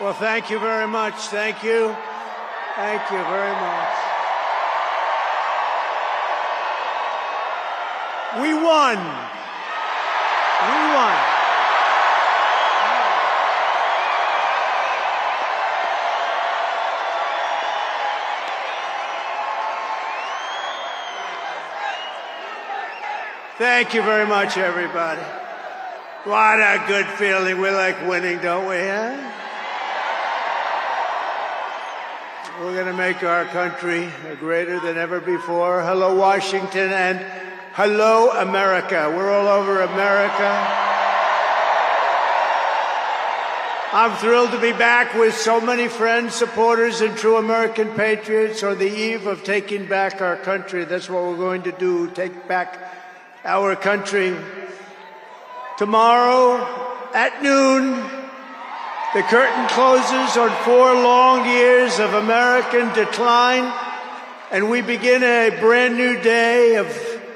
Well, thank you very much. Thank you. Thank you very much. We won. We won. Thank you very much, everybody. What a good feeling. We like winning, don't we, huh? We're going to make our country greater than ever before. Hello, Washington, and hello, America. We're all over America. I'm thrilled to be back with so many friends, supporters, and true American patriots on the eve of taking back our country. That's what we're going to do, take back our country. Tomorrow at noon, the curtain closes on 4 long years of American decline, and we begin a brand new day of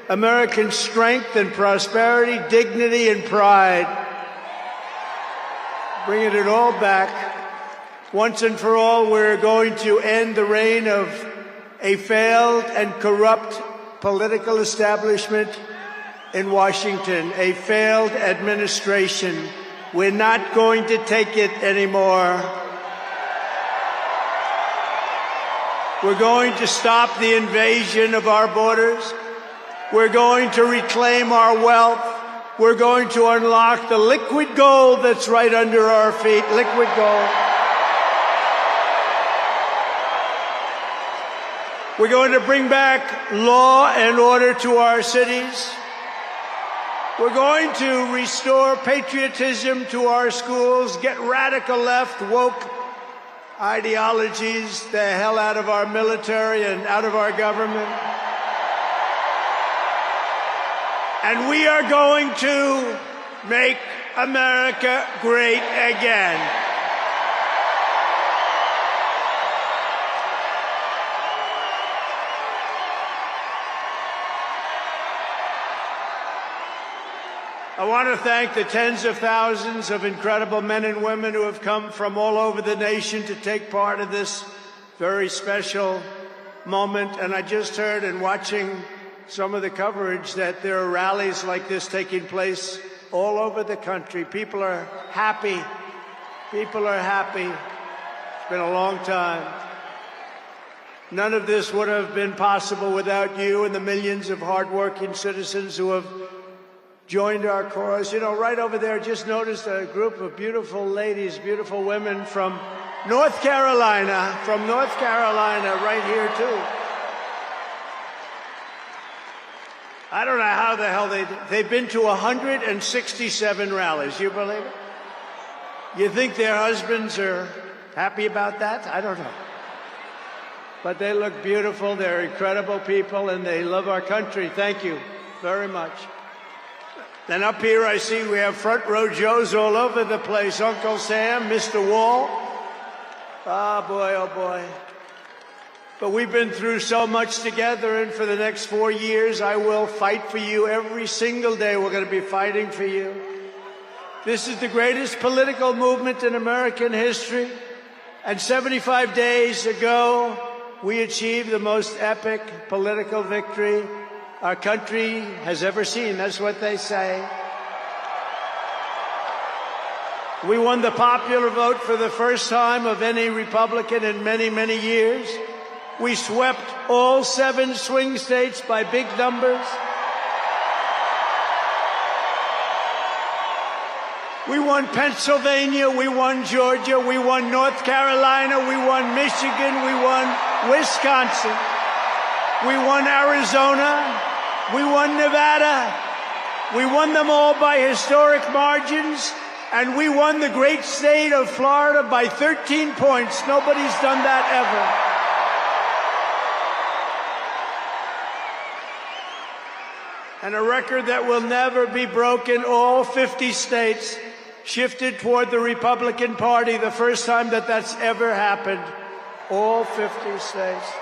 American strength and prosperity, dignity and pride. Bringing it all back. Once and for all, we're going to end the reign of a failed and corrupt political establishment in Washington, a failed administration. We're not going to take it anymore. We're going to stop the invasion of our borders. We're going to reclaim our wealth. We're going to unlock the liquid gold that's right under our feet, liquid gold. We're going to bring back law and order to our cities. We're going to restore patriotism to our schools, get radical left, woke ideologies the hell out of our military and out of our government. And we are going to make America great again. I want to thank the tens of thousands of incredible men and women who have come from all over the nation to take part in this very special moment. And I just heard in watching some of the coverage that there are rallies like this taking place all over the country. People are happy. People are happy. It's been a long time. None of this would have been possible without you and the millions of hardworking citizens who have joined our cause. You know, right over there, just noticed a group of beautiful ladies, beautiful women from North Carolina, right here, too. I don't know how the hell they've been to 167 rallies. You believe it? You think their husbands are happy about that? I don't know. But they look beautiful. They're incredible people, and they love our country. Thank you very much. Then up here, I see we have front row Joes all over the place. Uncle Sam, Mr. Wall. Oh, boy. But we've been through so much together, and for the next 4 years, I will fight for you every single day. We're going to be fighting for you. This is the greatest political movement in American history. And 75 days ago, we achieved the most epic political victory our country has ever seen. That's what they say. We won the popular vote for the first time of any Republican in many, many years. We swept all 7 swing states by big numbers. We won Pennsylvania, we won Georgia, we won North Carolina, we won Michigan, we won Wisconsin, we won Arizona, we won Nevada. We won them all by historic margins, and we won the great state of Florida by 13 points. Nobody's done that ever. And a record that will never be broken. All 50 states shifted toward the Republican Party, the first time that that's ever happened. All 50 states.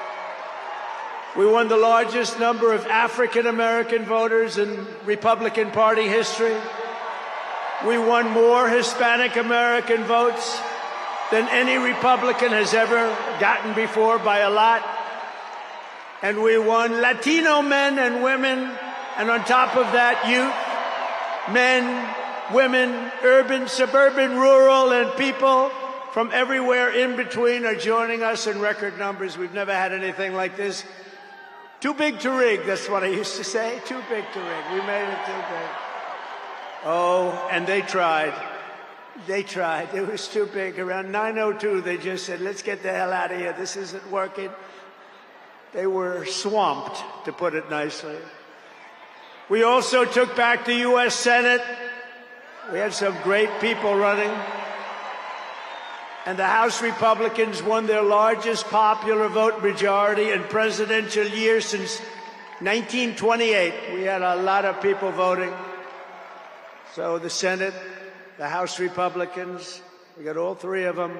We won the largest number of African-American voters in Republican Party history. We won more Hispanic American votes than any Republican has ever gotten before by a lot. And we won Latino men and women, and on top of that, youth, men, women, urban, suburban, rural, and people from everywhere in between are joining us in record numbers. We've never had anything like this. Too big to rig, that's what I used to say. Too big to rig. We made it too big. Oh, and they tried. They tried. It was too big. Around 9:02, they just said, let's get the hell out of here. This isn't working. They were swamped, to put it nicely. We also took back the U.S. Senate. We had some great people running. And the House Republicans won their largest popular vote majority in presidential year since 1928. We had a lot of people voting. So the Senate, the House Republicans, we got all three of them.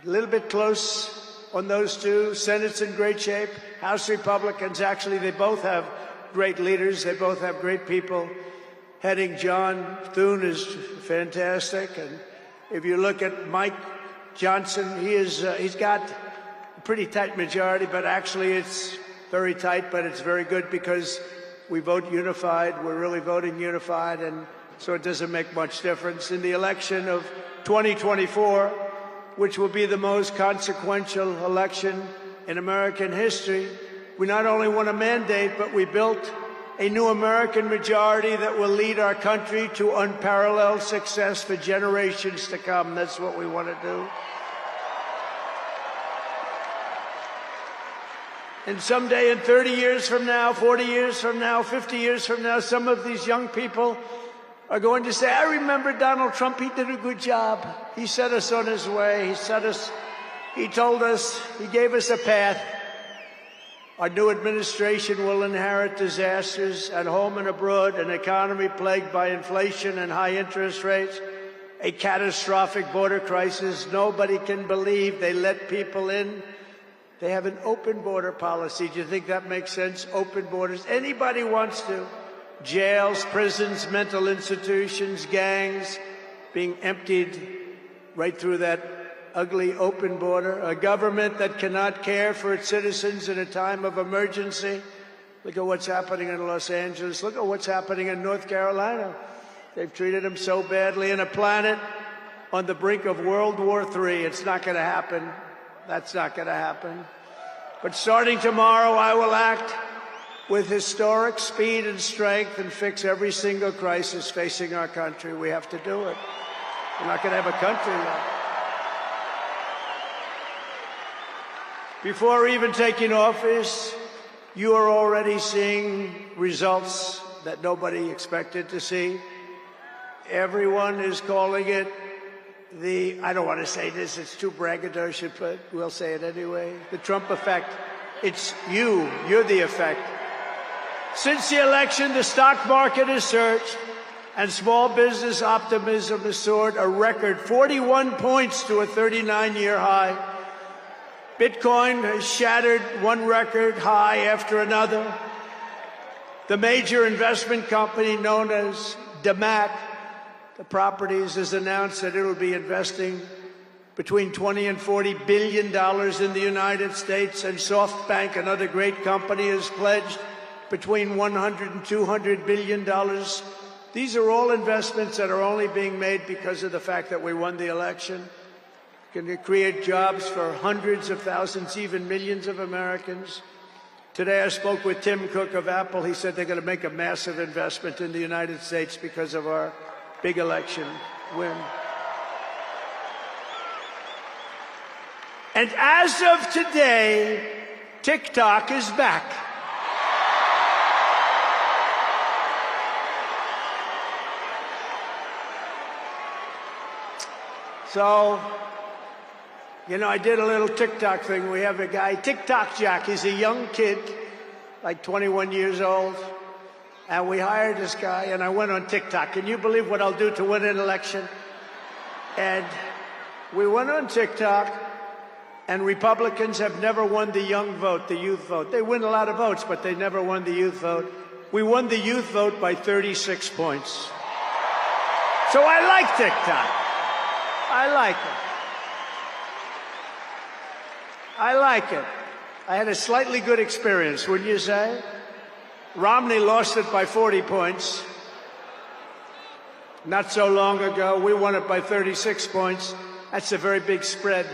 A little bit close on those two. Senate's in great shape. House Republicans, actually, they both have great leaders. They both have great people heading. John Thune is fantastic. And if you look at Mike Johnson, he's got a pretty tight majority, but actually it's very tight, but it's very good because we vote unified. We're really voting unified, and so it doesn't make much difference. In the election of 2024, which will be the most consequential election in American history, we not only won a mandate, but we built a new American majority that will lead our country to unparalleled success for generations to come. That's what we want to do. And someday, in 30 years from now, 40 years from now, 50 years from now, some of these young people are going to say, I remember Donald Trump, he did a good job. He set us on his way. He told us, he gave us a path. Our new administration will inherit disasters at home and abroad, an economy plagued by inflation and high interest rates, a catastrophic border crisis. Nobody can believe they let people in. They have an open border policy. Do you think that makes sense? Open borders. Anybody wants to. Jails, prisons, mental institutions, gangs being emptied right through that ugly open border. A government that cannot care for its citizens in a time of emergency. Look at what's happening in Los Angeles. Look at what's happening in North Carolina. They've treated them so badly. In a planet on the brink of World War III. It's not going to happen. That's not going to happen. But starting tomorrow, I will act with historic speed and strength and fix every single crisis facing our country. We have to do it. We're not going to have a country left. Before even taking office, you are already seeing results that nobody expected to see. Everyone is calling it I don't want to say this, it's too braggadocious, but we'll say it anyway. The Trump effect. It's you. You're the effect. Since the election, the stock market has surged and small business optimism has soared a record 41 points to a 39-year high. Bitcoin has shattered one record high after another. The major investment company known as DMAC, the properties, has announced that it will be investing between $20 and $40 billion in the United States, and SoftBank, another great company, has pledged between $100 and $200 billion. These are all investments that are only being made because of the fact that we won the election. Can create jobs for hundreds of thousands, even millions of Americans. Today I spoke with Tim Cook of Apple. He said they're going to make a massive investment in the United States because of our big election win. And as of today, TikTok is back. So, you know, I did a little TikTok thing. We have a guy, TikTok Jack. He's a young kid, like 21 years old. And we hired this guy, and I went on TikTok. Can you believe what I'll do to win an election? And we went on TikTok, and Republicans have never won the young vote, the youth vote. They win a lot of votes, but they never won the youth vote. We won the youth vote by 36 points. So I like TikTok. I like it. I like it. I had a slightly good experience, wouldn't you say? Romney lost it by 40 points. Not so long ago, we won it by 36 points. That's a very big spread.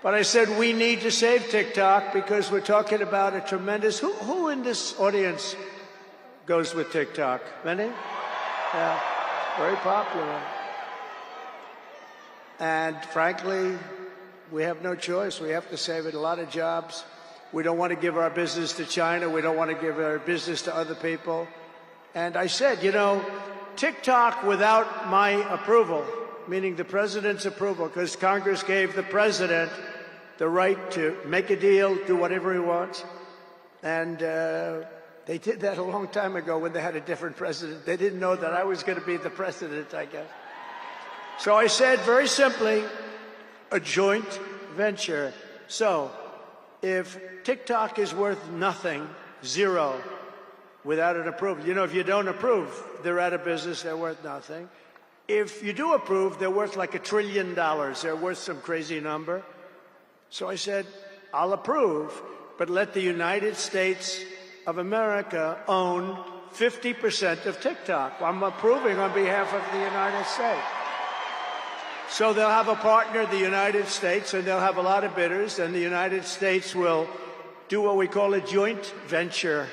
But I said we need to save TikTok because we're talking about a tremendous... Who in this audience goes with TikTok? Many? Yeah, very popular. And frankly, we have no choice. We have to save it. A lot of jobs. We don't want to give our business to China. We don't want to give our business to other people. And I said, you know, TikTok without my approval, meaning the president's approval, because Congress gave the president the right to make a deal, do whatever he wants. And they did that a long time ago when they had a different president. They didn't know that I was going to be the president, I guess. So I said, very simply, a joint venture. So if TikTok is worth nothing, zero, without an approval, you know, if you don't approve, they're out of business, they're worth nothing. If you do approve, they're worth like $1 trillion. They're worth some crazy number. So I said, I'll approve, but let the United States of America own 50% of TikTok. I'm approving on behalf of the United States. So they'll have a partner, the United States, and they'll have a lot of bidders, and the United States will do what we call a joint venture.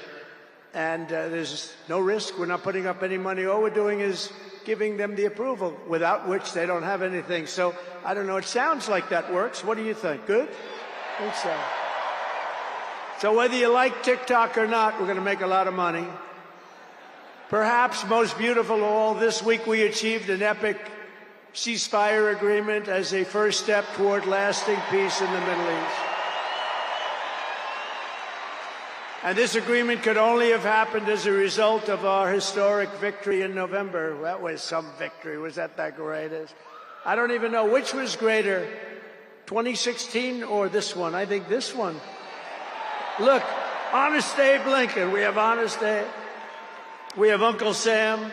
And there's no risk. We're not putting up any money. All we're doing is giving them the approval, without which they don't have anything. So I don't know. It sounds like that works. What do you think? Good? I think so. So whether you like TikTok or not, we're going to make a lot of money. Perhaps most beautiful of all, this week we achieved an epic ceasefire agreement as a first step toward lasting peace in the Middle East. And this agreement could only have happened as a result of our historic victory in November. That was some victory. Was that the greatest? I don't even know which was greater, 2016 or this one. I think this one. Look, Honest Abe Lincoln. We have Honest Abe. We have Uncle Sam.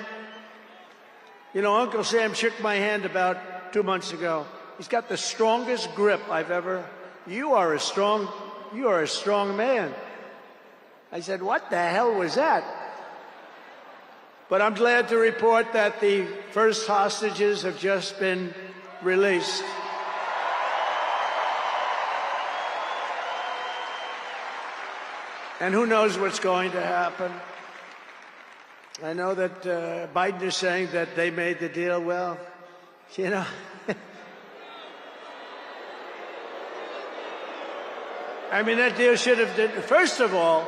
You know, Uncle Sam shook my hand about 2 months ago. He's got the strongest grip I've ever. You are a strong man. I said, what the hell was that? But I'm glad to report that the first hostages have just been released. And who knows what's going to happen? I know that Biden is saying that they made the deal. Well, you know, I mean, that deal should have done. First of all,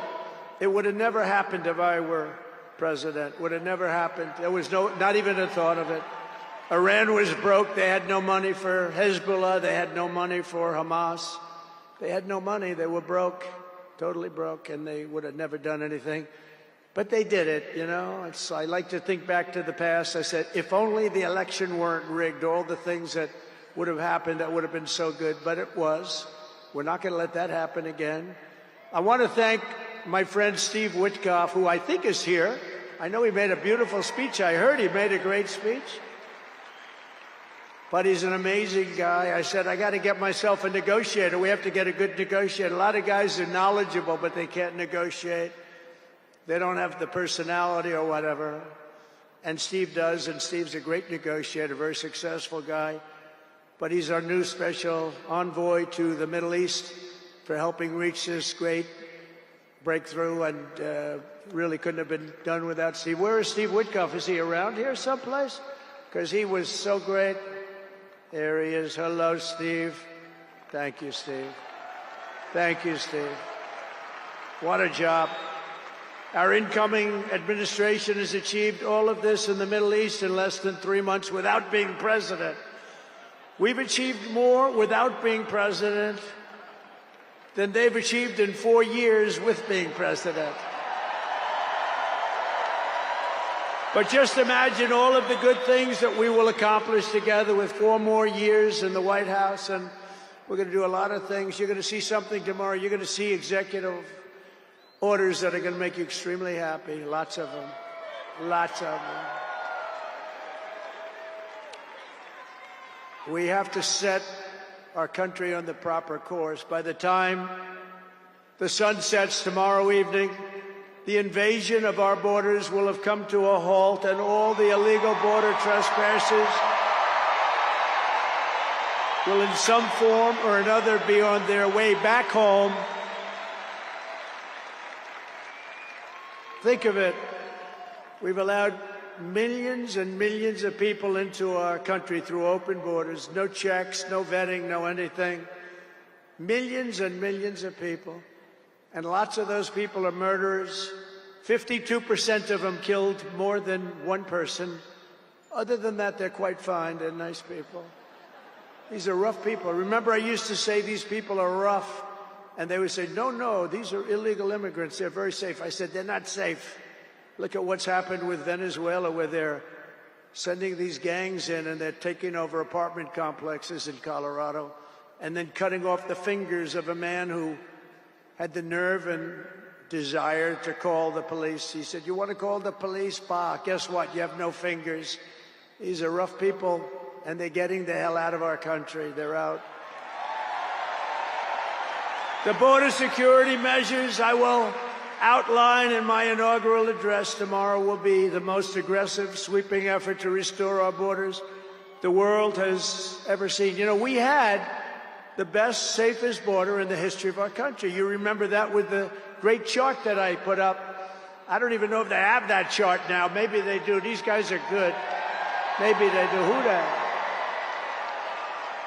it would have never happened if I were president. Would have never happened. There was not even a thought of it. Iran was broke. They had no money for Hezbollah. They had no money for Hamas. They had no money. They were broke, totally broke, and they would have never done anything. But they did it, you know. I like to think back to the past. I said, if only the election weren't rigged, all the things that would have happened, that would have been so good. But it was. We're not going to let that happen again. I want to thank my friend Steve Witkoff, who I think is here. I know he made a beautiful speech. I heard he made a great speech. But he's an amazing guy. I said, I got to get myself a negotiator. We have to get a good negotiator. A lot of guys are knowledgeable, but they can't negotiate. They don't have the personality or whatever. And Steve does, and Steve's a great negotiator, very successful guy. But he's our new special envoy to the Middle East for helping reach this great breakthrough, and really couldn't have been done without Steve. Where is Steve Witkoff? Is he around here someplace? Because he was so great. There he is. Hello, Steve. Thank you, Steve. Thank you, Steve. What a job. Our incoming administration has achieved all of this in the Middle East in less than 3 months without being president. We've achieved more without being president than they've achieved in 4 years with being president. But just imagine all of the good things that we will accomplish together with 4 more years in the White House, and we're going to do a lot of things. You're going to see something tomorrow. You're going to see executive orders that are going to make you extremely happy. Lots of them. Lots of them. We have to set our country on the proper course. By the time the sun sets tomorrow evening, the invasion of our borders will have come to a halt, and all the illegal border trespassers will in some form or another be on their way back home. Think of it. We've allowed millions and millions of people into our country through open borders, no checks, no vetting, no anything. Millions and millions of people. And lots of those people are murderers. 52% of them killed more than one person. Other than that, they're quite fine. They're nice people. These are rough people. Remember, I used to say these people are rough. And they would say, no, these are illegal immigrants. They're very safe. I said, they're not safe. Look at what's happened with Venezuela, where they're sending these gangs in and they're taking over apartment complexes in Colorado and then cutting off the fingers of a man who had the nerve and desire to call the police. He said, you want to call the police? Bah, guess what? You have no fingers. These are rough people, and they're getting the hell out of our country. They're out. The border security measures I will outline in my inaugural address tomorrow will be the most aggressive, sweeping effort to restore our borders the world has ever seen. You know, we had the best, safest border in the history of our country. You remember that with the great chart that I put up. I don't even know if they have that chart now. Maybe they do. These guys are good. Maybe they do. Who the hell?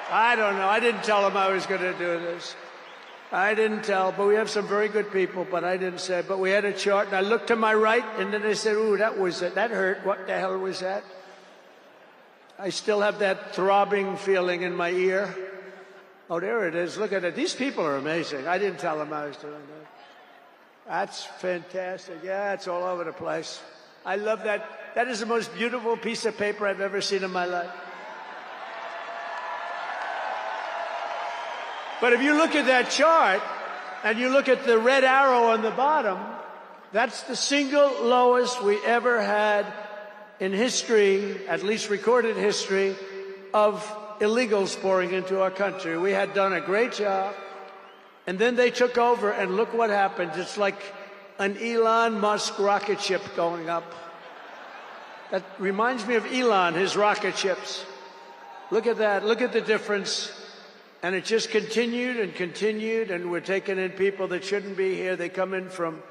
I don't know. I didn't tell them I was going to do this. I didn't tell, but we have some very good people, but I didn't say. But we had a chart, and I looked to my right, and then they said, ooh, that hurt. What the hell was that? I still have that throbbing feeling in my ear. Oh, there it is. Look at it. These people are amazing. I didn't tell them I was doing that. That's fantastic. Yeah, it's all over the place. I love that. That is the most beautiful piece of paper I've ever seen in my life. But if you look at that chart and you look at the red arrow on the bottom, that's the single lowest we ever had in history, at least recorded history, of illegals pouring into our country. We had done a great job, and then they took over, and look what happened. It's like an Elon Musk rocket ship going up. That reminds me of Elon, his rocket ships. Look at that. Look at the difference. And it just continued and continued, and we're taking in people that shouldn't be here. They come in from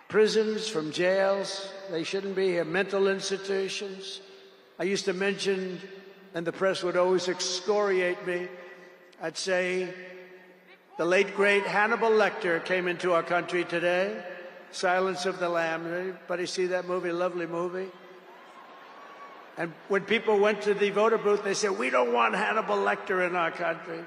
prisons, from jails. They shouldn't be here. Mental institutions. I used to mention, and the press would always excoriate me, I'd say the late, great Hannibal Lecter came into our country today. Silence of the Lambs. Anybody see that movie? Lovely movie. And when people went to the voter booth, they said, we don't want Hannibal Lecter in our country.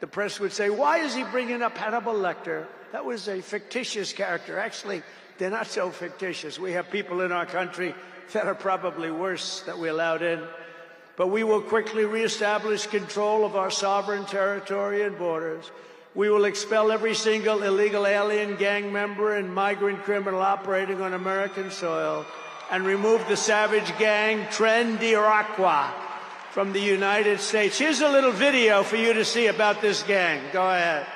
The press would say, why is he bringing up Hannibal Lecter? That was a fictitious character. Actually, they're not so fictitious. We have people in our country that are probably worse that we allowed in. But we will quickly reestablish control of our sovereign territory and borders. We will expel every single illegal alien, gang member, and migrant criminal operating on American soil, and remove the savage gang Tren de Aragua from the United States. Here's a little video for you to see about this gang. Go ahead.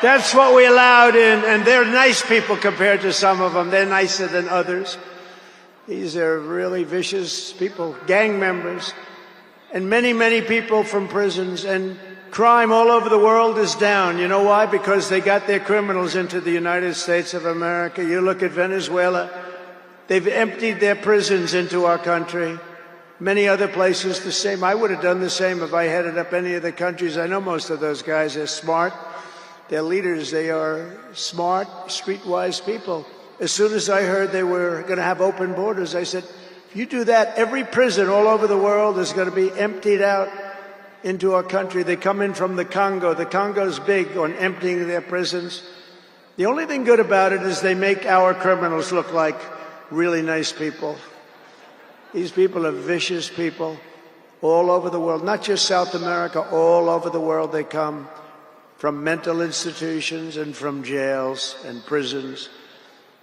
That's what we allowed in, and they're nice people compared to some of them. They're nicer than others. These are really vicious people, gang members, and many, many people from prisons. And crime all over the world is down. You know why? Because they got their criminals into the United States of America. You look at Venezuela. They've emptied their prisons into our country. Many other places the same. I would have done the same if I headed up any of the countries. I know most of those guys are smart. They're leaders. They are smart, streetwise people. As soon as I heard they were going to have open borders, I said, if you do that, every prison all over the world is going to be emptied out into our country. They come in from the Congo. The Congo's big on emptying their prisons. The only thing good about it is they make our criminals look like really nice people. These people are vicious people all over the world, not just South America, all over the world they come, from mental institutions and from jails and prisons.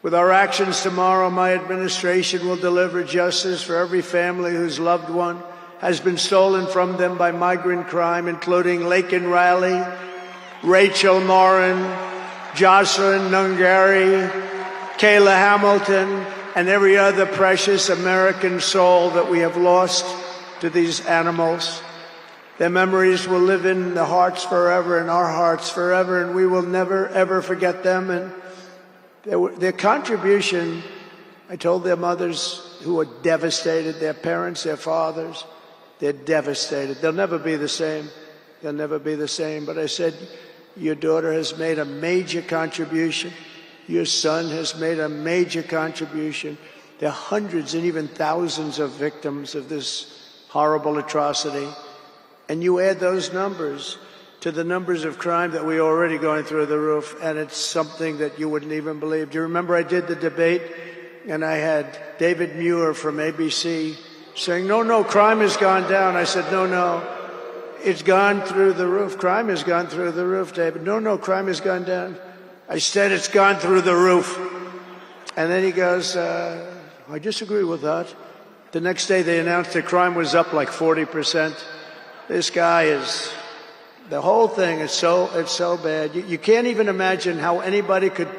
With our actions tomorrow, my administration will deliver justice for every family whose loved one has been stolen from them by migrant crime, including Laken Riley, Rachel Morin, Jocelyn Nungari, Kayla Hamilton, and every other precious American soul that we have lost to these animals. Their memories will live in the hearts forever, in our hearts forever, and we will never, ever forget them. And their contribution, I told their mothers who were devastated, their parents, their fathers, they're devastated. They'll never be the same. They'll never be the same. But I said, your daughter has made a major contribution. Your son has made a major contribution. There are hundreds and even thousands of victims of this horrible atrocity. And you add those numbers to the numbers of crime that we're already going through the roof, and it's something that you wouldn't even believe. Do you remember I did the debate, and I had David Muir from ABC saying, no, crime has gone down. I said, no, it's gone through the roof. Crime has gone through the roof, David. No, crime has gone down. I said, it's gone through the roof. And then he goes, I disagree with that. The next day they announced that crime was up like 40%. This guy is, the whole thing is it's so bad. You can't even imagine how anybody could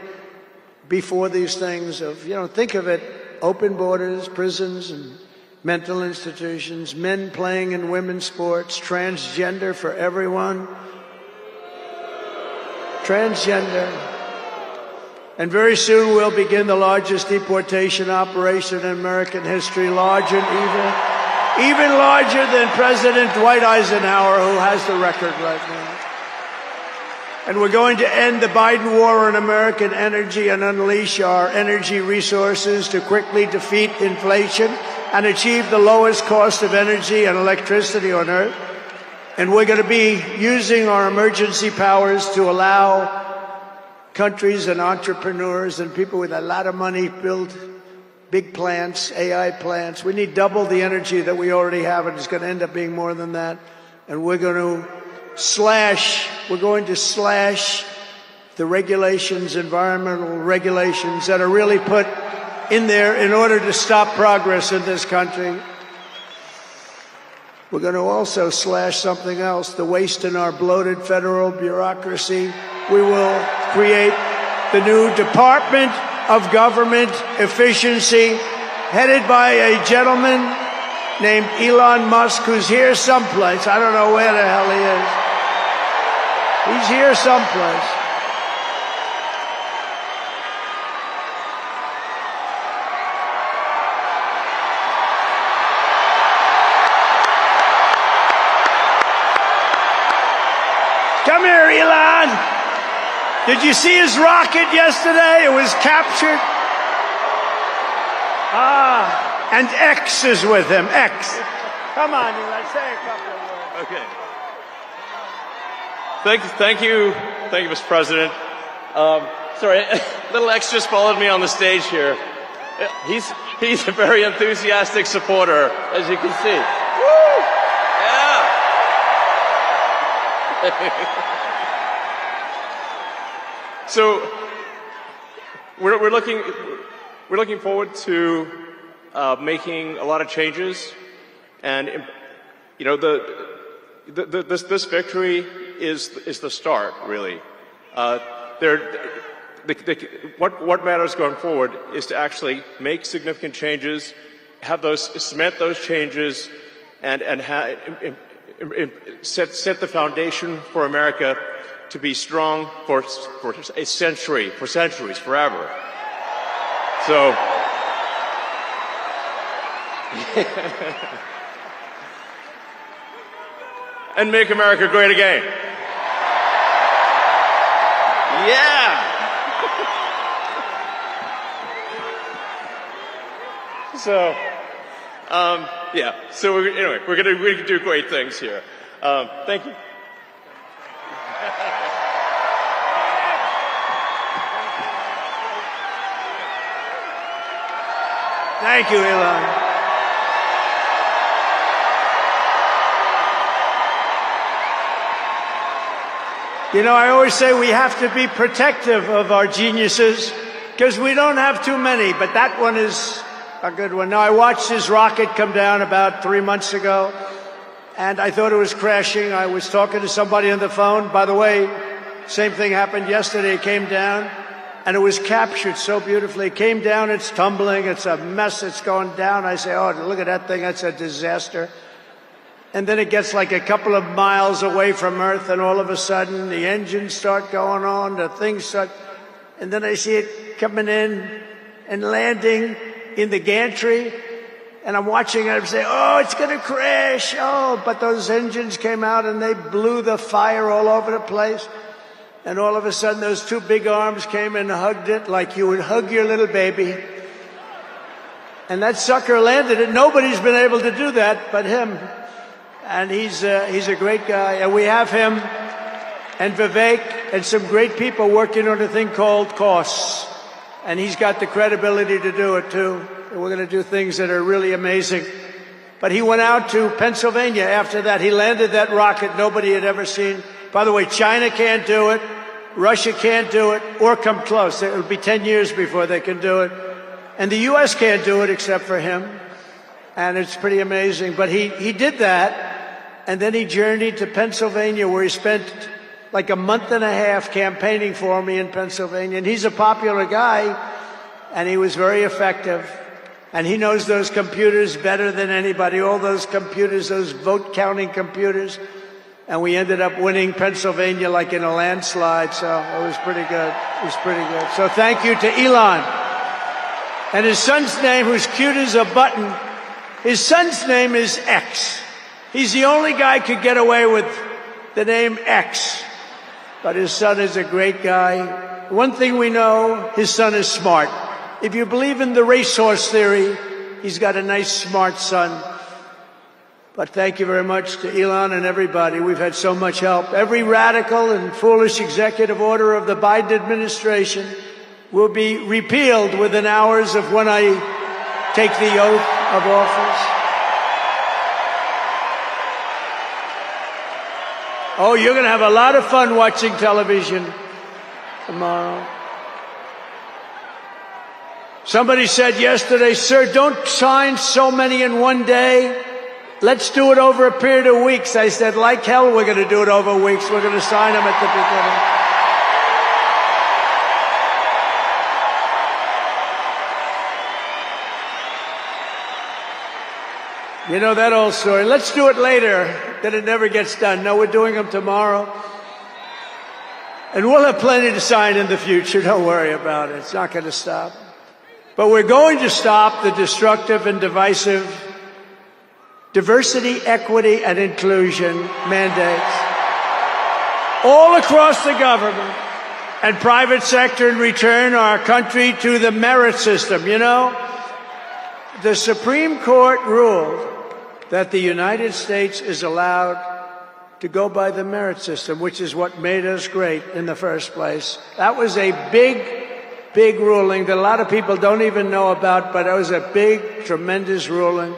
be for these things of, think of it, open borders, prisons, and mental institutions, men playing in women's sports, transgender for everyone. Transgender. And very soon we'll begin the largest deportation operation in American history, larger even larger than President Dwight Eisenhower, who has the record right now. And we're going to end the Biden war on American energy and unleash our energy resources to quickly defeat inflation and achieve the lowest cost of energy and electricity on earth. And we're going to be using our emergency powers to allow countries and entrepreneurs and people with a lot of money build big plants, AI plants. We need double the energy that we already have, and it's going to end up being more than that. And we're going to slash the regulations, environmental regulations that are really put in there in order to stop progress in this country. We're going to also slash something else, the waste in our bloated federal bureaucracy. We will create the new Department of Government Efficiency, headed by a gentleman named Elon Musk, who's here someplace. I don't know where the hell he is. He's here someplace. Come here, Elon. Did you see his rocket yesterday? It was captured. And X is with him. X. Come on, Elon, say a couple of words. Okay. Thank you, Mr. President. Sorry, little X just followed me on the stage here. He's a very enthusiastic supporter, as you can see. Woo! Yeah. So we're looking forward to making a lot of changes, and this victory is the start, really. What matters going forward is to actually make significant changes, cement those changes, and set the foundation for America to be strong for a century, for centuries, forever. So, and make America great again. Yeah. So, yeah. So anyway, we're gonna do great things here. Thank you. Thank you, Elon. I always say we have to be protective of our geniuses because we don't have too many, but that one is a good one. No, I watched his rocket come down about 3 months ago, and I thought it was crashing. I was talking to somebody on the phone. By the way, same thing happened yesterday. It came down, and it was captured so beautifully. It came down, it's tumbling, it's a mess, it's going down. I say, oh, look at that thing, that's a disaster. And then it gets like a couple of miles away from Earth, and all of a sudden the engines start going on, the things start, and then I see it coming in and landing in the gantry, and I'm watching it, I'm saying, oh, it's going to crash, oh, but those engines came out and they blew the fire all over the place, and all of a sudden those two big arms came and hugged it like you would hug your little baby, and that sucker landed it. Nobody's been able to do that but him. And he's a great guy. And we have him and Vivek and some great people working on a thing called costs. And he's got the credibility to do it, too. And we're going to do things that are really amazing. But he went out to Pennsylvania after that. He landed that rocket nobody had ever seen. By the way, China can't do it. Russia can't do it or come close. It'll be 10 years before they can do it. And the U.S. can't do it except for him. And it's pretty amazing. But he did that. And then he journeyed to Pennsylvania, where he spent like a month and a half campaigning for me in Pennsylvania. And he's a popular guy, and he was very effective. And he knows those computers better than anybody, all those computers, those vote-counting computers. And we ended up winning Pennsylvania like in a landslide, so it was pretty good. It was pretty good. So thank you to Elon. And his son's name, who's cute as a button, his son's name is X. He's the only guy who could get away with the name X. But his son is a great guy. One thing we know, his son is smart. If you believe in the racehorse theory, he's got a nice, smart son. But thank you very much to Elon and everybody. We've had so much help. Every radical and foolish executive order of the Biden administration will be repealed within hours of when I take the oath of office. Oh, you're going to have a lot of fun watching television tomorrow. Somebody said yesterday, sir, don't sign so many in one day. Let's do it over a period of weeks. I said, like hell, we're going to do it over weeks. We're going to sign them at the beginning. You know that old story. Let's do it later. Then it never gets done. No, we're doing them tomorrow. And we'll have plenty to sign in the future. Don't worry about it. It's not going to stop. But we're going to stop the destructive and divisive diversity, equity, and inclusion mandates all across the government and private sector and return our country to the merit system. You know, the Supreme Court ruled that the United States is allowed to go by the merit system, which is what made us great in the first place. That was a big ruling that a lot of people don't even know about, but it was a big, tremendous ruling.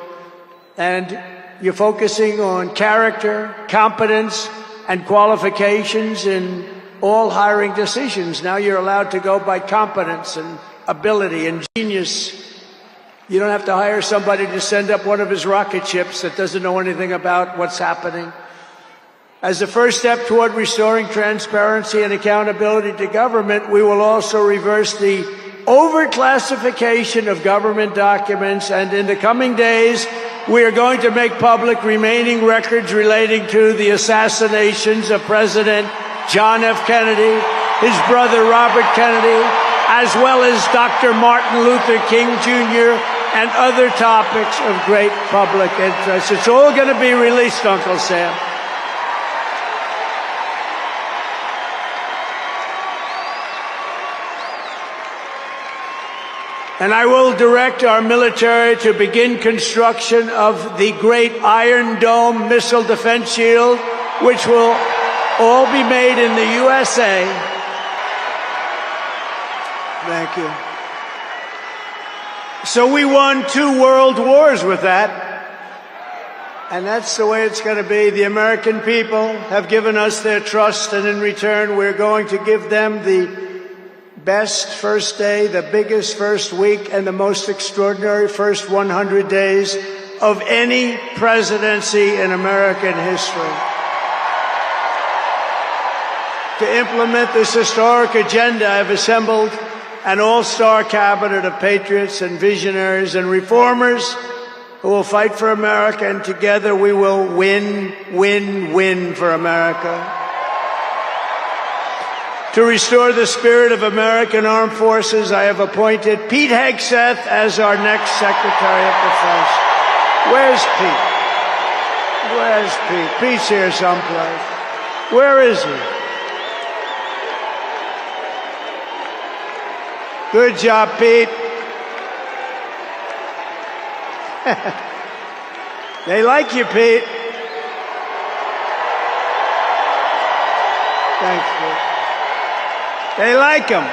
And you're focusing on character, competence, and qualifications in all hiring decisions. Now you're allowed to go by competence and ability and genius. You don't have to hire somebody to send up one of his rocket ships that doesn't know anything about what's happening. As a first step toward restoring transparency and accountability to government, we will also reverse the overclassification of government documents, and in the coming days, we are going to make public remaining records relating to the assassinations of President John F. Kennedy, his brother Robert Kennedy, as well as Dr. Martin Luther King Jr., and other topics of great public interest. It's all going to be released, Uncle Sam. And I will direct our military to begin construction of the great Iron Dome missile defense shield, which will all be made in the USA. Thank you. So we won 2 world wars with that. And that's the way it's going to be. The American people have given us their trust, and in return, we're going to give them the best first day, the biggest first week, and the most extraordinary first 100 days of any presidency in American history. To implement this historic agenda, I've assembled an all-star cabinet of patriots and visionaries and reformers who will fight for America, and together we will win, win, win for America. To restore the spirit of American Armed Forces, I have appointed Pete Hegseth as our next Secretary of Defense. Where's Pete? Where's Pete? Pete's here someplace. Where is he? Good job, Pete. They like you, Pete. Thanks, Pete. They like him.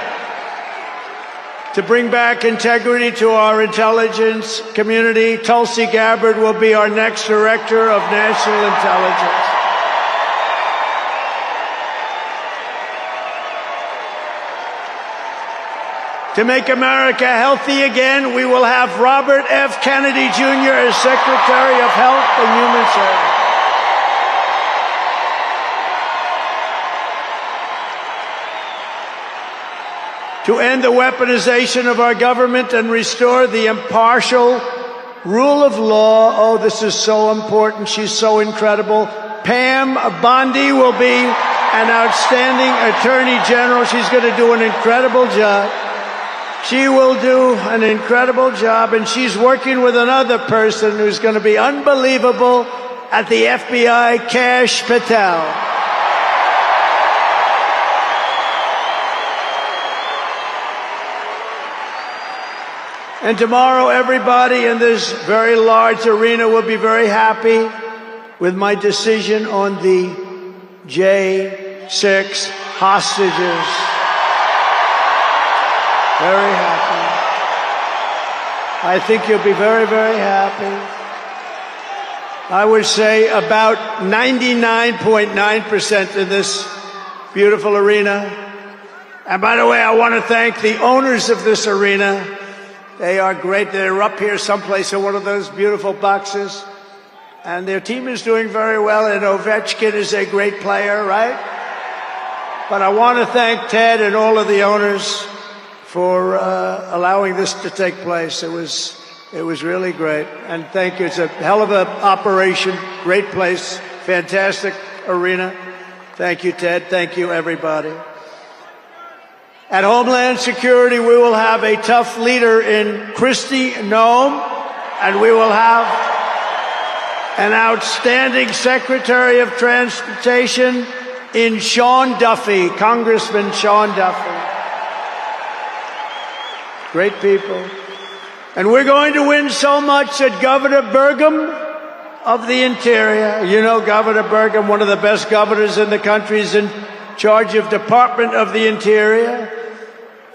To bring back integrity to our intelligence community, Tulsi Gabbard will be our next Director of National Intelligence. To make America healthy again, we will have Robert F. Kennedy Jr. as Secretary of Health and Human Services. To end the weaponization of our government and restore the impartial rule of law. Oh, this is so important. She's so incredible. Pam Bondi will be an outstanding Attorney General. She's going to do an incredible job. She will do an incredible job, and she's working with another person who's going to be unbelievable at the FBI, Kash Patel. And tomorrow, everybody in this very large arena will be very happy with my decision on the J6 hostages. Very happy. I think you'll be very, very happy. I would say about 99.9% in this beautiful arena. And by the way, I want to thank the owners of this arena. They are great. They're up here someplace in one of those beautiful boxes. And their team is doing very well, and Ovechkin is a great player, right? But I want to thank Ted and all of the owners for allowing this to take place. It was really great. And thank you. It's a hell of an operation. Great place. Fantastic arena. Thank you, Ted. Thank you, everybody. At Homeland Security, we will have a tough leader in Kristi Noem, and we will have an outstanding Secretary of Transportation in Sean Duffy, Congressman Sean Duffy. Great people. And we're going to win so much that Governor Burgum of the Interior, you know Governor Burgum, one of the best governors in the country, is in charge of Department of the Interior,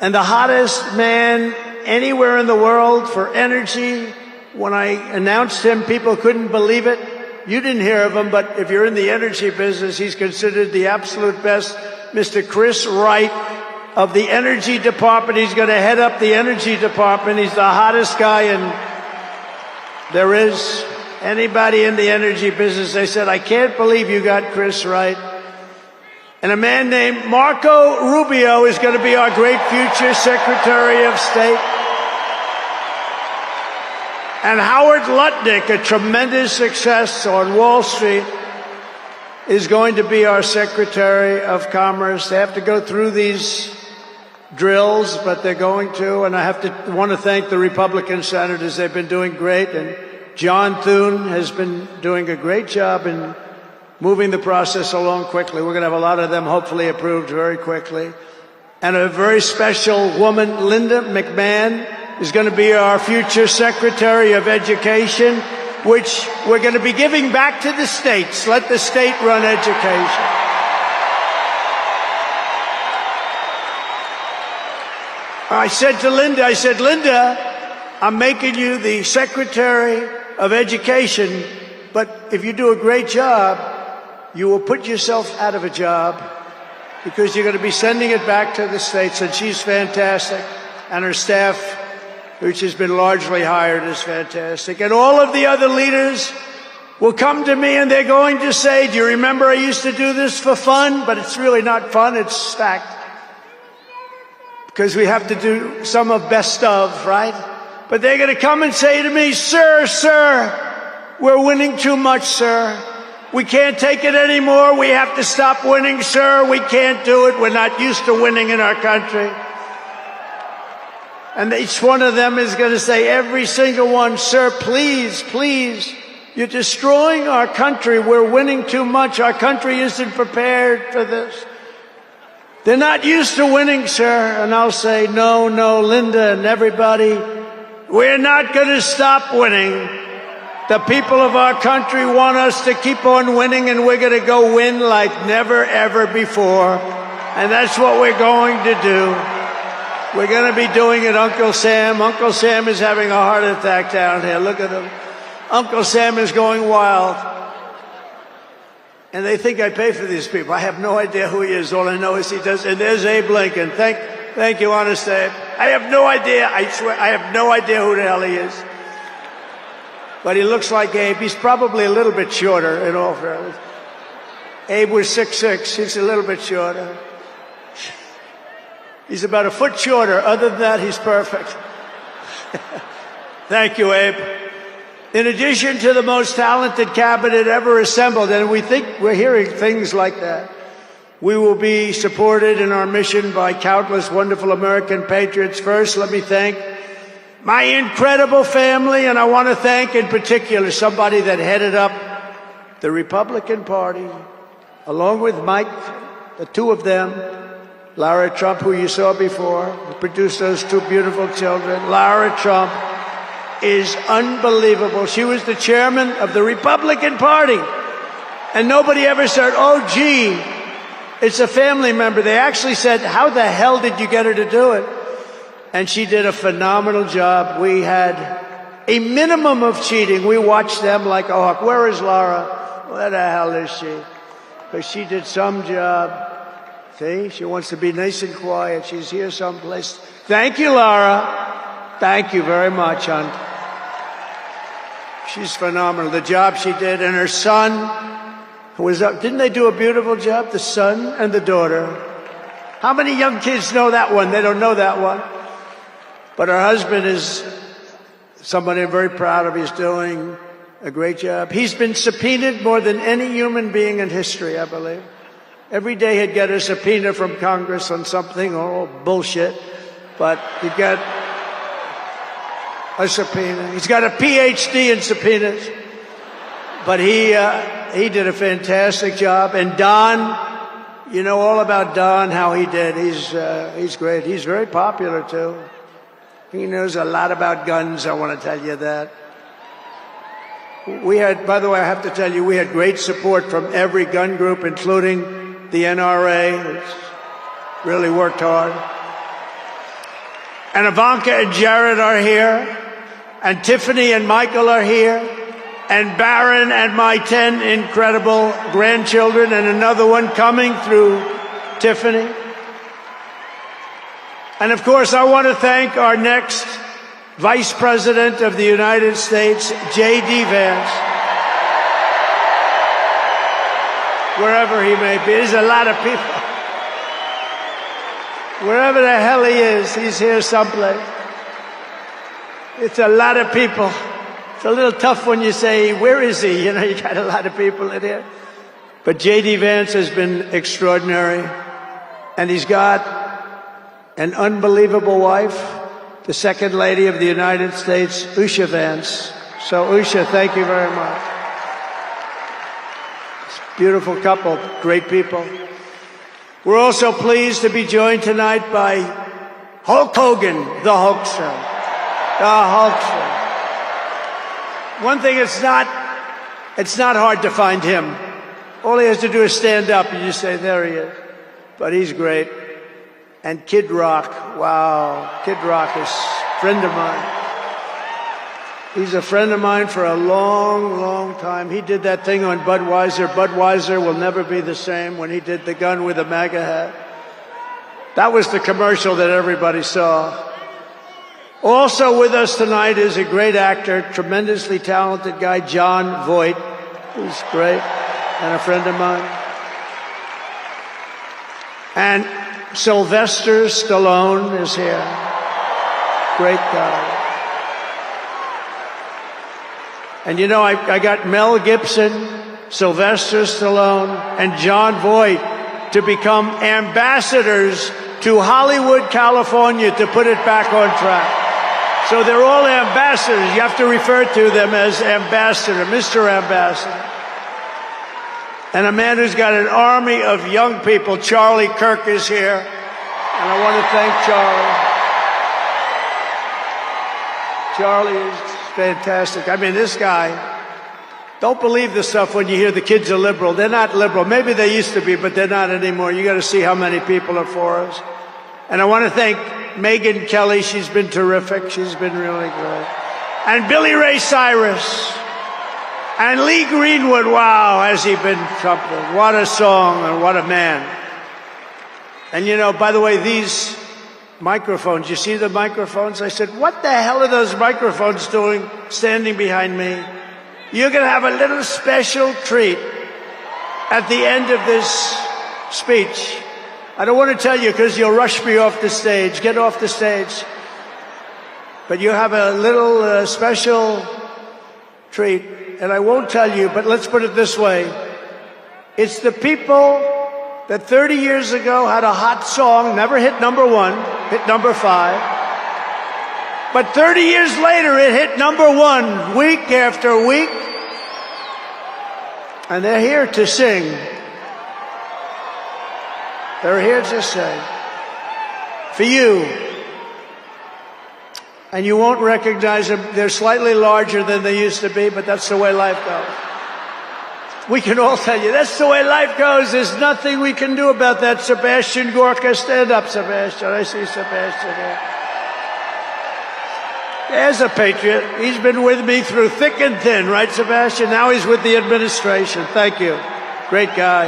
and the hottest man anywhere in the world for energy. When I announced him, people couldn't believe it. You didn't hear of him, but if you're in the energy business, he's considered the absolute best. Mr. Chris Wright of the Energy Department. He's going to head up the Energy Department. He's the hottest guy, and there is anybody in the energy business. They said, I can't believe you got Chris Wright. And a man named Marco Rubio is going to be our great future Secretary of State. And Howard Lutnick, a tremendous success on Wall Street, is going to be our Secretary of Commerce. They have to go through these drills, but they're going to. And I want to thank the Republican senators. They've been doing great. And John Thune has been doing a great job in moving the process along quickly. We're going to have a lot of them hopefully approved very quickly. And a very special woman, Linda McMahon, is going to be our future Secretary of Education, which we're going to be giving back to the states. Let the state run education. I said to Linda, Linda, I'm making you the Secretary of Education, but if you do a great job, you will put yourself out of a job, because you're going to be sending it back to the States, and she's fantastic. And her staff, which has been largely hired, is fantastic. And all of the other leaders will come to me and they're going to say, do you remember I used to do this for fun? But it's really not fun, it's fact. Because we have to do some of best of, right? But they're going to come and say to me, sir, we're winning too much, sir. We can't take it anymore. We have to stop winning, sir. We can't do it. We're not used to winning in our country. And each one of them is going to say, every single one, sir, please, please, you're destroying our country. We're winning too much. Our country isn't prepared for this. They're not used to winning, sir. And I'll say, no, Linda and everybody, we're not going to stop winning. The people of our country want us to keep on winning, and we're going to go win like never, ever before. And that's what we're going to do. We're going to be doing it, Uncle Sam. Uncle Sam is having a heart attack down here. Look at him. Uncle Sam is going wild. And they think I pay for these people. I have no idea who he is. All I know is he does. And there's Abe Lincoln. Thank you, honest Abe. I have no idea. I swear, I have no idea who the hell he is. But he looks like Abe. He's probably a little bit shorter, in all fairness. Abe was 6'6". He's a little bit shorter. He's about a foot shorter. Other than that, he's perfect. Thank you, Abe. In addition to the most talented cabinet ever assembled, and we think we're hearing things like that, we will be supported in our mission by countless wonderful American patriots. First, let me thank my incredible family, and I want to thank in particular somebody that headed up the Republican Party, along with Mike, the two of them, Lara Trump, who you saw before, who produced those two beautiful children. Lara Trump is unbelievable. She was the chairman of the Republican Party. And nobody ever said, oh, gee, it's a family member. They actually said, how the hell did you get her to do it? And she did a phenomenal job. We had a minimum of cheating. We watched them like a hawk. Where is Lara? Where the hell is she? Because she did some job. See, she wants to be nice and quiet. She's here someplace. Thank you, Lara. Thank you very much, hon. She's phenomenal. The job she did, and her son, who was up. Didn't they do a beautiful job? The son and the daughter. How many young kids know that one? They don't know that one. But her husband is somebody I'm very proud of. He's doing a great job. He's been subpoenaed more than any human being in history, I believe. Every day he'd get a subpoena from Congress on something, or bullshit. But he'd get a subpoena. He's got a PhD in subpoenas. But he did a fantastic job. And Don, you know all about Don, how he did. He's great. He's very popular, too. He knows a lot about guns, I want to tell you that. We had, by the way, I have to tell you, we had great support from every gun group, including the NRA, which really worked hard. And Ivanka and Jared are here. And Tiffany and Michael are here. And Barron and my 10 incredible grandchildren, and another one coming through Tiffany. And of course, I want to thank our next Vice President of the United States, J.D. Vance. Wherever he may be. There's a lot of people. Wherever the hell he is, he's here someplace. It's a lot of people. It's a little tough when you say, where is he? You know, you got a lot of people in here. But J.D. Vance has been extraordinary. And he's got an unbelievable wife, the Second Lady of the United States, Usha Vance. So, Usha, thank you very much. Beautiful couple, great people. We're also pleased to be joined tonight by Hulk Hogan, the Hulkster. The Hulkster. One thing, it's not hard to find him. All he has to do is stand up and you say, there he is. But he's great. And Kid Rock, wow. Kid Rock is a friend of mine. He's a friend of mine for a long, long time. He did that thing on Budweiser. Budweiser will never be the same when he did the gun with the MAGA hat. That was the commercial that everybody saw. Also with us tonight is a great actor, tremendously talented guy, Jon Voight, who's great, and a friend of mine. And Sylvester Stallone is here. Great guy. And you know, I got Mel Gibson, Sylvester Stallone, and Jon Voight to become ambassadors to Hollywood, California, to put it back on track. So they're all ambassadors. You have to refer to them as ambassador, Mr. Ambassador. And a man who's got an army of young people, Charlie Kirk, is here. And I want to thank Charlie. Charlie is fantastic. I mean, this guy, don't believe the stuff when you hear the kids are liberal. They're not liberal. Maybe they used to be, but they're not anymore. You got to see how many people are for us. And I want to thank Megyn Kelly. She's been terrific. She's been really good. And Billy Ray Cyrus. And Lee Greenwood. Wow, has he been something. What a song and what a man. And you know, by the way, these microphones, you see the microphones? I said, what the hell are those microphones doing standing behind me? You're going to have a little special treat at the end of this speech. I don't want to tell you because you'll rush me off the stage. Get off the stage. But you have a little special treat, and I won't tell you, but let's put it this way. It's the people that 30 years ago had a hot song, never hit number 1, hit number 5. But 30 years later, it hit number 1 week after week. And they're here to sing. They're here to sing. For you. And you won't recognize them. They're slightly larger than they used to be, but that's the way life goes. We can all tell you, that's the way life goes. There's nothing we can do about that. Sebastian Gorka, stand up, Sebastian. I see Sebastian here. There's a patriot. He's been with me through thick and thin, right, Sebastian? Now he's with the administration. Thank you. Great guy.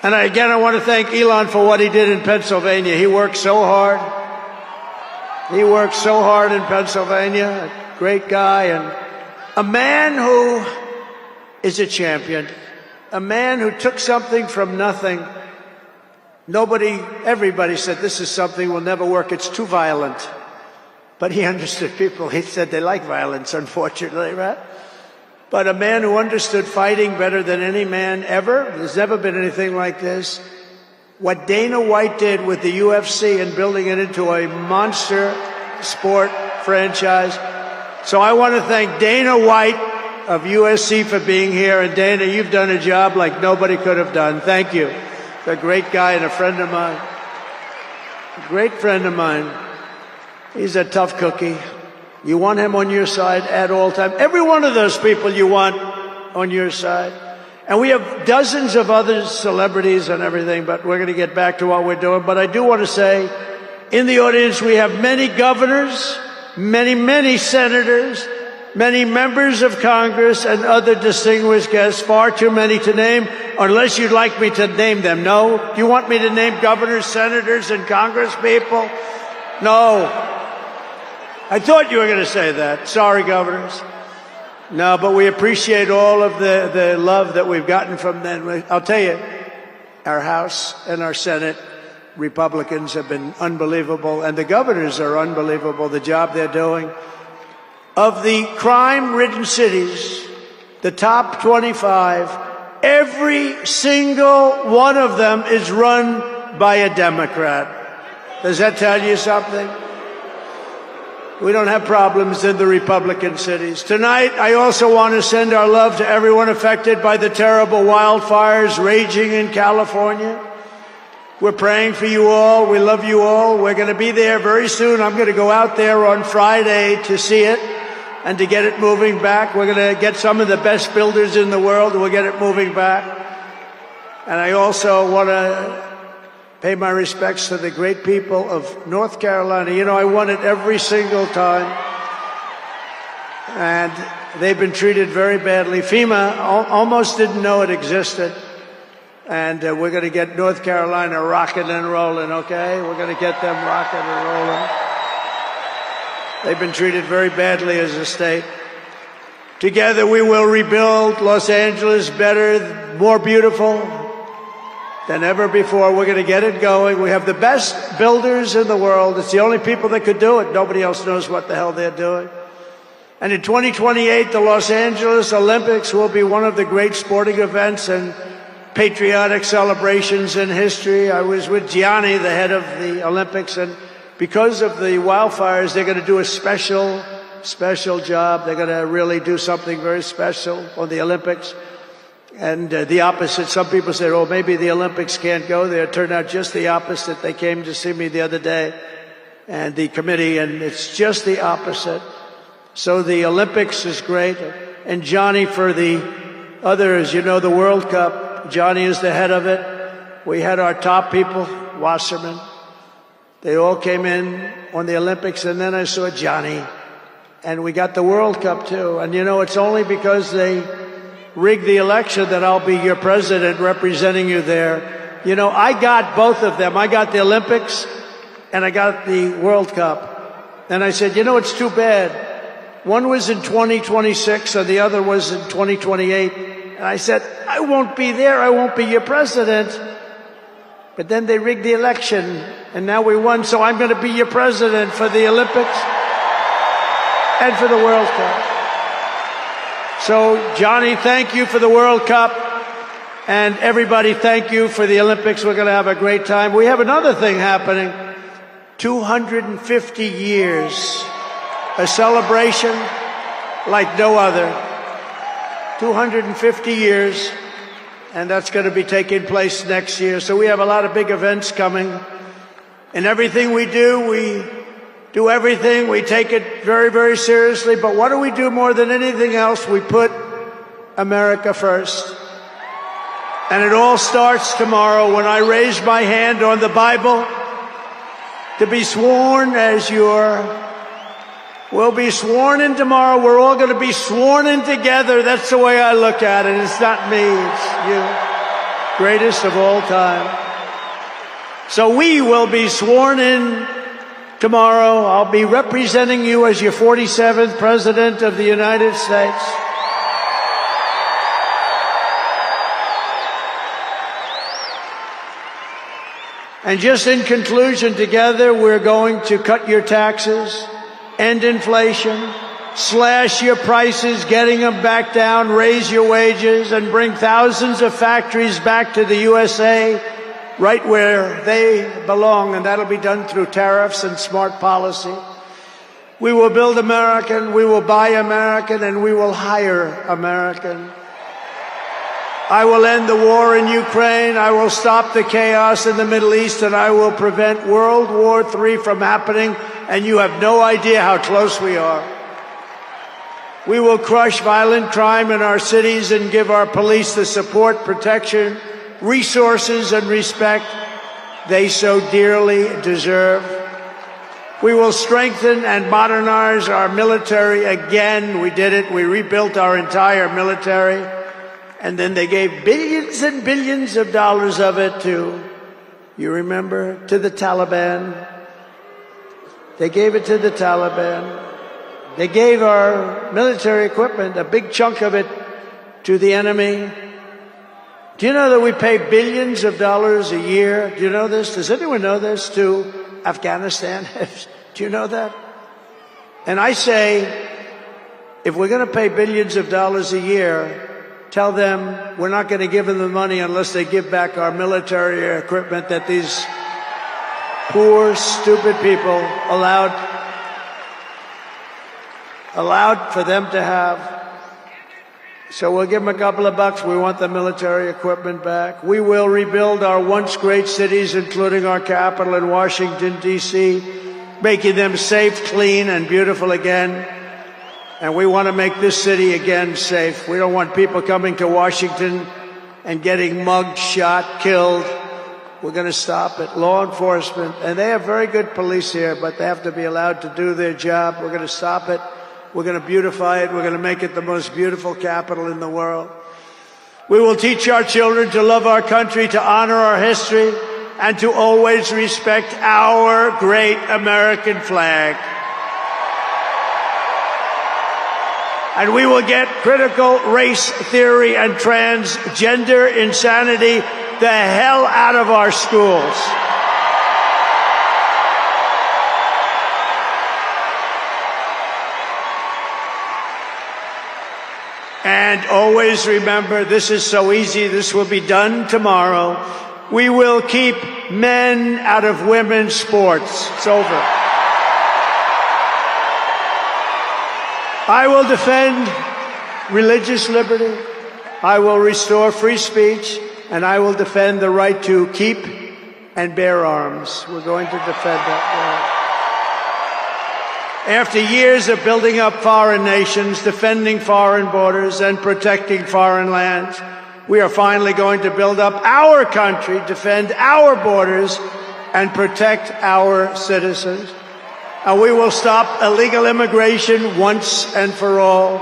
And again, I want to thank Elon for what he did in Pennsylvania. He worked so hard. He worked so hard in Pennsylvania. A great guy and a man who is a champion, a man who took something from nothing. Everybody said this is something will never work. It's too violent. But he understood people. He said they like violence, unfortunately, right? But a man who understood fighting better than any man ever. There's never been anything like this. What Dana White did with the UFC and building it into a monster sport franchise. So I want to thank Dana White of USC for being here. And Dana, you've done a job like nobody could have done. Thank you. A great guy and a friend of mine. A great friend of mine. He's a tough cookie. You want him on your side at all times. Every one of those people you want on your side. And we have dozens of other celebrities and everything, but we're going to get back to what we're doing. But I do want to say, in the audience, we have many governors, many senators, many members of Congress, and other distinguished guests, far too many to name, unless you'd like me to name them. No? Do you want me to name governors, senators, and Congress people? No. I thought you were going to say that. Sorry, governors. No, but we appreciate all of the love that we've gotten from them. I'll tell you, our House and our Senate Republicans have been unbelievable, and the governors are unbelievable, the job they're doing. Of the crime-ridden cities, the top 25, every single one of them is run by a Democrat. Does that tell you something? We don't have problems in the Republican cities. Tonight, I also want to send our love to everyone affected by the terrible wildfires raging in California. We're praying for you all. We love you all. We're going to be there very soon. I'm going to go out there on Friday to see it and to get it moving back. We're going to get some of the best builders in the world, and we'll get it moving back. And I also want to pay my respects to the great people of North Carolina. You know, I won it every single time. and they've been treated very badly. FEMA almost didn't know it existed, and we're going to get North Carolina rocking and rolling, okay? We're going to get them rocking and rolling. They've been treated very badly as a state. Together we will rebuild Los Angeles better, more beautiful than ever before. We're going to get it going. We have the best builders in the world. It's the only people that could do it. Nobody else knows what the hell they're doing. And in 2028, the Los Angeles Olympics will be one of the great sporting events and patriotic celebrations in history. I was with Gianni, the head of the Olympics, and because of the wildfires, they're going to do a special job. They're going to really do something very special on the Olympics. And the opposite. Some people said, oh, maybe the Olympics can't go there. It turned out just the opposite. They came to see me the other day, and the committee, and it's just the opposite. So the Olympics is great. And Johnny, for the others, you know, the World Cup, Johnny is the head of it. We had our top people, Wasserman. They all came in on the Olympics, and then I saw Johnny. And we got the World Cup, too. And, you know, it's only because they rigged the election that I'll be your president representing you there. You know, I got both of them. I got the Olympics, and I got the World Cup. And I said, you know, it's too bad. One was in 2026, and the other was in 2028. And I said, I won't be there. I won't be your president. But then they rigged the election, and now we won, so I'm going to be your president for the Olympics and for the World Cup. So, Johnny, thank you for the World Cup. And everybody, thank you for the Olympics. We're going to have a great time. We have another thing happening. 250 years. A celebration like no other. 250 years. And that's going to be taking place next year. So we have a lot of big events coming. And everything we do everything. We take it very, very seriously. But what do we do more than anything else? We put America first. And it all starts tomorrow when I raise my hand on the Bible to be sworn as we'll be sworn in tomorrow. We're all going to be sworn in together. That's the way I look at it. It's not me. It's you. Greatest of all time. So we will be sworn in tomorrow. I'll be representing you as your 47th President of the United States. And just in conclusion, together we're going to cut your taxes, end inflation, slash your prices, getting them back down, raise your wages, and bring thousands of factories back to the USA, right where they belong, and that'll be done through tariffs and smart policy. We will build American, we will buy American, and we will hire American. I will end the war in Ukraine, I will stop the chaos in the Middle East, and I will prevent World War III from happening, and you have no idea how close we are. We will crush violent crime in our cities and give our police the support, protection, resources, and respect they so dearly deserve. We will strengthen and modernize our military again. We did it. We rebuilt our entire military. And then they gave billions and billions of dollars of it to, you remember, to the Taliban. They gave it to the Taliban. They gave our military equipment, a big chunk of it, to the enemy. Do you know that we pay billions of dollars a year? Do you know this? Does anyone know this? To Afghanistan? Do you know that? And I say, if we're going to pay billions of dollars a year, tell them we're not going to give them the money unless they give back our military equipment that these poor, stupid people allowed for them to have. So we'll give them a couple of bucks. We want the military equipment back. We will rebuild our once great cities, including our capital in Washington, D.C., making them safe, clean, and beautiful again. And we want to make this city again safe. We don't want people coming to Washington and getting mugged, shot, killed. We're going to stop it. Law enforcement, and they have very good police here, but they have to be allowed to do their job. We're going to stop it. We're going to beautify it. We're going to make it the most beautiful capital in the world. We will teach our children to love our country, to honor our history, and to always respect our great American flag. And we will get critical race theory and transgender insanity the hell out of our schools. And always remember, this is so easy, this will be done tomorrow. We will keep men out of women's sports. It's over. I will defend religious liberty. I will restore free speech, and I will defend the right to keep and bear arms. We're going to defend that right. After years of building up foreign nations, defending foreign borders, and protecting foreign lands, we are finally going to build up our country, defend our borders, and protect our citizens. And we will stop illegal immigration once and for all.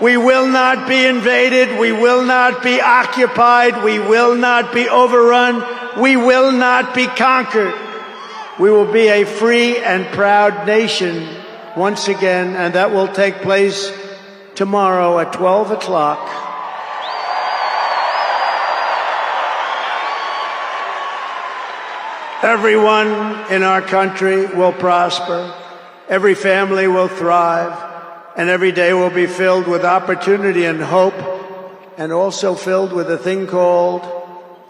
We will not be invaded. We will not be occupied. We will not be overrun. We will not be conquered. We will be a free and proud nation once again, and that will take place tomorrow at 12 o'clock. Everyone in our country will prosper, every family will thrive, and every day will be filled with opportunity and hope, and also filled with a thing called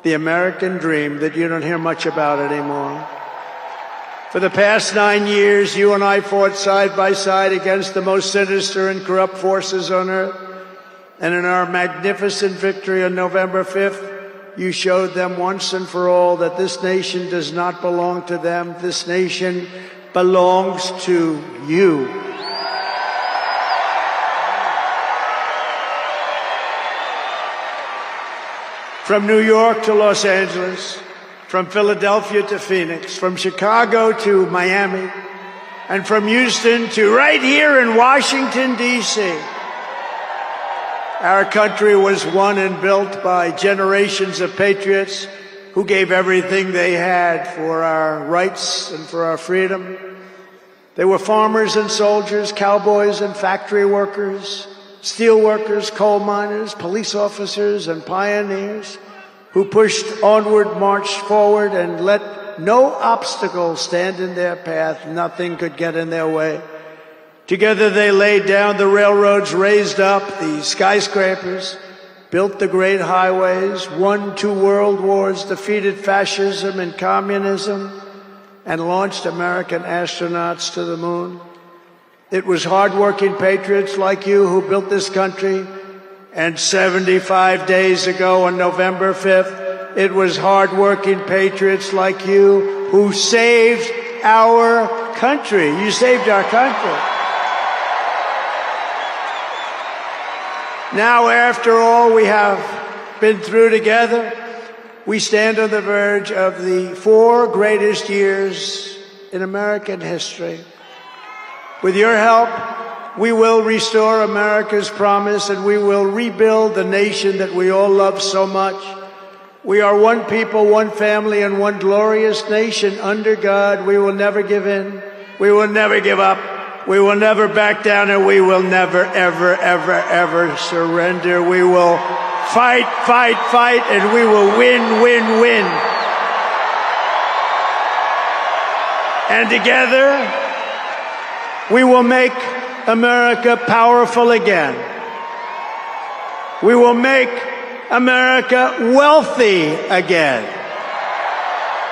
the American dream that you don't hear much about anymore. For the past 9 years, you and I fought side by side against the most sinister and corrupt forces on earth, and in our magnificent victory on November 5th, you showed them once and for all that this nation does not belong to them. This nation belongs to you. From New York to Los Angeles, from Philadelphia to Phoenix, from Chicago to Miami, and from Houston to right here in Washington, D.C., our country was won and built by generations of patriots who gave everything they had for our rights and for our freedom. They were farmers and soldiers, cowboys and factory workers, steel workers, coal miners, police officers, and pioneers who pushed onward, marched forward, and let no obstacle stand in their path. Nothing could get in their way. Together they laid down the railroads, raised up the skyscrapers, built the great highways, won 2 world wars, defeated fascism and communism, and launched American astronauts to the moon. It was hardworking patriots like you who built this country, and 75 days ago on November 5th, it was hardworking patriots like you who saved our country. You saved our country. Now, after all we have been through together, we stand on the verge of the 4 greatest years in American history. With your help, we will restore America's promise, and we will rebuild the nation that we all love so much. We are one people, one family, and one glorious nation under God. We will never give in. We will never give up. We will never back down, and we will never, ever, ever, ever surrender. We will fight, fight, fight, and we will win, win, win. And together, we will make America powerful again. We will make America wealthy again.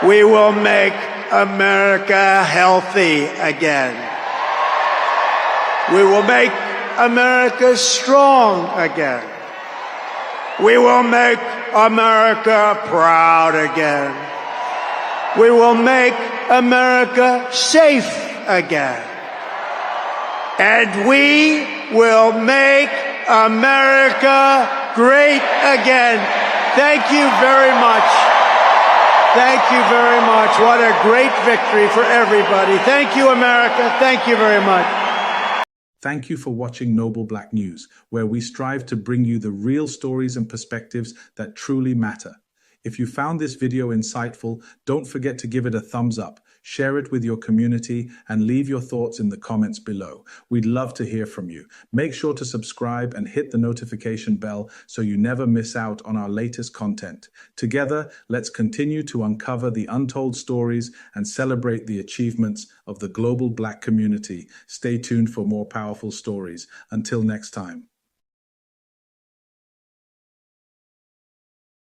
We will make America healthy again. We will make America strong again. We will make America proud again. We will make America safe again. And we will make America great again. Thank you very much. Thank you very much. What a great victory for everybody. Thank you, America. Thank you very much. Thank you for watching Noble Black News, where we strive to bring you the real stories and perspectives that truly matter. If you found this video insightful, don't forget to give it a thumbs up, share it with your community, and leave your thoughts in the comments below. We'd love to hear from you. Make sure to subscribe and hit the notification bell so you never miss out on our latest content. Together, let's continue to uncover the untold stories and celebrate the achievements of the global Black community. Stay tuned for more powerful stories. Until next time.